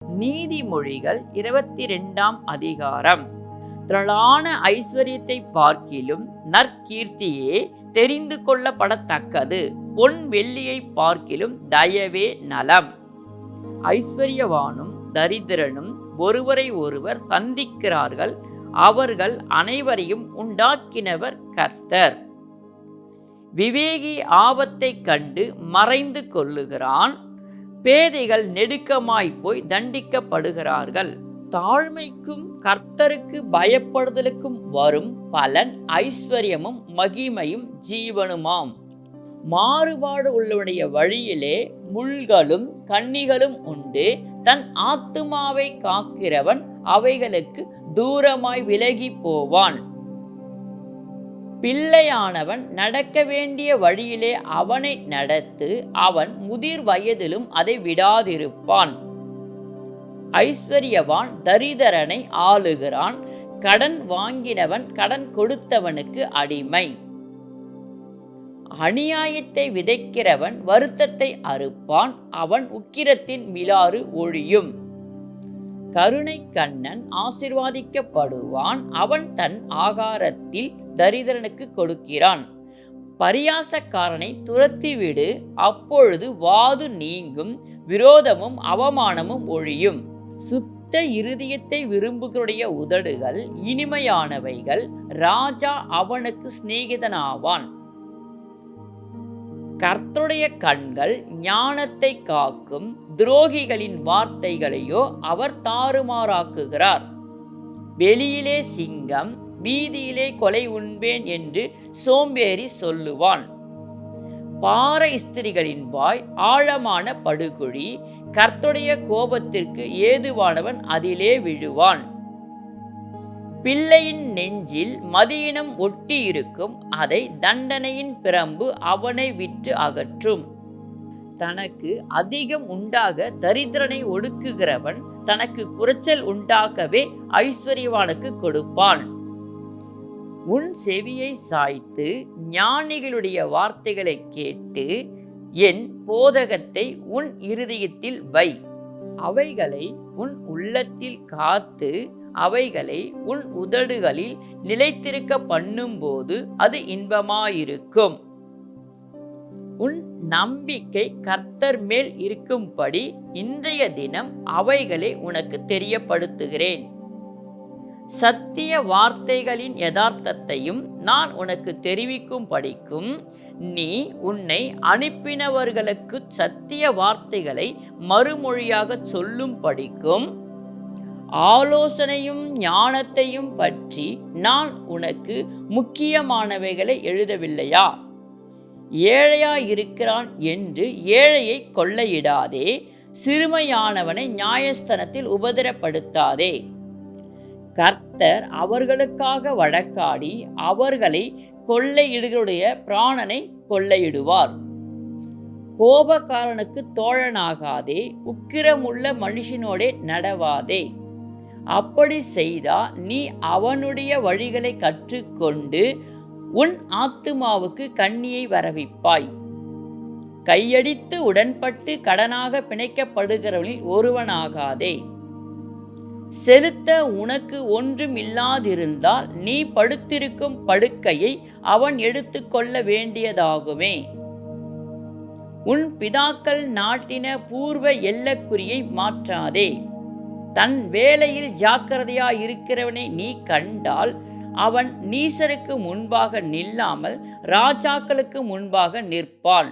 நீதிமொழிகள் 22ஆம் அதிகாரம். திரளான ஐஸ்வர்யத்தை பார்க்கிலும் நற்கீர்த்தியே தெரிந்து கொள்ளப்படத்தக்கது. பொன் வெள்ளியை பார்க்கிலும் தயவே நலம். ஐஸ்வர்யவானும் தரித்திரனும் ஒருவரை ஒருவர் சந்திக்கிறார்கள். அவர்கள் அனைவரையும் உண்டாக்கினவர் கர்த்தர். விவேகி ஆபத்தை கண்டு மறைந்து கொள்ளுகிறான். பேதைகள் நெடுக்கமாய் போய் தண்டிக்கப்படுகிறார்கள். தாழ்மைக்கும் கர்த்தருக்கு பயப்படுதலுக்கும் வரும் பலன் ஐஸ்வர்யமும் மகிமையும் ஜீவனுமாம். மாறுபாடு உள்ளவனுடைய வழியிலே முள்களும் கண்ணிகளும் உண்டு. தன் ஆத்துமாவை காக்கிறவன் அவைகளுக்கு தூரமாய் விலகி போவான். பிள்ளையானவன் நடக்க வேண்டிய வழியிலே அவனை நடத்து. அவன் முதிர் வயதிலும் அதை விடாதிருப்பான். ஐஸ்வர்யவான் தரிதரனை ஆளுகிறான். கடன் வாங்கினவன் கடன் கொடுத்தவனுக்கு அடிமை. அநியாயத்தை விதைக்கிறவன் வருத்தத்தை அறுப்பான். அவன் உக்கிரத்தின் மிலாறு ஒழியும். கருணை கண்ணன் ஆசீர்வாதிக்கப்படுவான். அவன் தன் ஆகாரத்தில் தரித்திரனுக்கு கொடுக்கிறான். பரியாசக்காரனை துரத்திவிடு, அப்பொழுது வாது நீங்கும். விரோதமும் அவமானமும் ஒழியும். சுத்த இருதயத்தை விரும்புகளுடைய உதடுகள் இனிமையானவைகள். ராஜா அவனுக்கு சிநேகிதனாவான். கர்த்தருடைய கண்கள் ஞானத்தை காக்கும். துரோகிகளின் வார்த்தைகளையோ அவர் தாறுமாறாக்குகிறார். வெளியிலே சிங்கம், வீதியிலே கொலை உண்பேன் என்று சோம்பேறி சொல்லுவான். பாறை ஸ்திரிகளின் வாய் ஆழமான படுகுழி. கர்த்தருடைய கோபத்திற்கு ஏதுவானவன் அதிலே விழுவான். பிள்ளையின் நெஞ்சில் மதியினம் ஒட்டி இருக்கும். அதை தண்டனையின் பிரம்பு அவனை விட்டு அகற்றும். தனக்கு அதிகம் உண்டாக தரித்திரனை ஒடுக்குகிறவன் தனக்கு குறைச்சல் உண்டாக்கவே ஐஸ்வர்யவானுக்கு கொடுப்பான். உன் செவியை சாய்த்து ஞானிகளுடைய வார்த்தைகளை கேட்டு என் போதகத்தை உன் இருதயத்தில் வை. அவைகளை உன் உள்ளத்தில் காத்து அவைகளை உன் உதடுகளில் நிலைத்திருக்க பண்ணும்போது அது இன்பமாயிருக்கும். உன் நம்பிக்கை கர்த்தர் மேல் இருக்கும்படி இன்றைய தினம் அவைகளை உனக்கு தெரியப்படுத்துகிறேன். சத்திய வார்த்தைகளின் யதார்த்தத்தையும் நான் உனக்கு தெரிவிக்கும் படிக்கும். நீ உன்னை அனுப்பினவர்களுக்கு சத்திய வார்த்தைகளை மறுமொழியாக சொல்லும் படிக்கும். ஆலோசனையும் ஞானத்தையும் பற்றி நான் உனக்கு முக்கியமானவைகளை எழுதவில்லையா? ஏழையாயிருக்கிறான் என்று ஏழையை கொள்ளையிடாதே. சிறுமையானவனை நியாயஸ்தானத்தில் உபதிரப்படுத்தாதே. கர்த்தர் அவர்களுக்காக வழக்காடி அவர்களை கொள்ளையிடுகளுடைய பிராணனை கொள்ளையிடுவார். கோபக்காரனுக்கு தோழனாகாதே. உக்கிரமுள்ள மனுஷனோடே நடவாதே. அப்படி செய்தால் நீ அவனுடைய வழிகளை கற்றுக்கொண்டு உன் ஆத்துமாவுக்கு கண்ணியை வரவிப்பாய். கையடித்து உடன்பட்டு கடனாக பிணைக்கப்படுகிறவனில் ஒருவனாகாதே. செலுத்த உனக்கு ஒன்றும் இல்லாதிருந்தால் நீ படுத்திருக்கும் படுக்கையை அவன் எடுத்து கொள்ள வேண்டியதாகுமே. உன் பிதாக்கள் நாட்டின பூர்வ எல்லக்குறியை மாற்றாதே. தன் வேலையில் ஜாக்கிரதையாயிருக்கிறவனை நீ கண்டால் அவன் நீசருக்கு முன்பாக நில்லாமல் ராஜாக்களுக்கு முன்பாக நிற்பான்.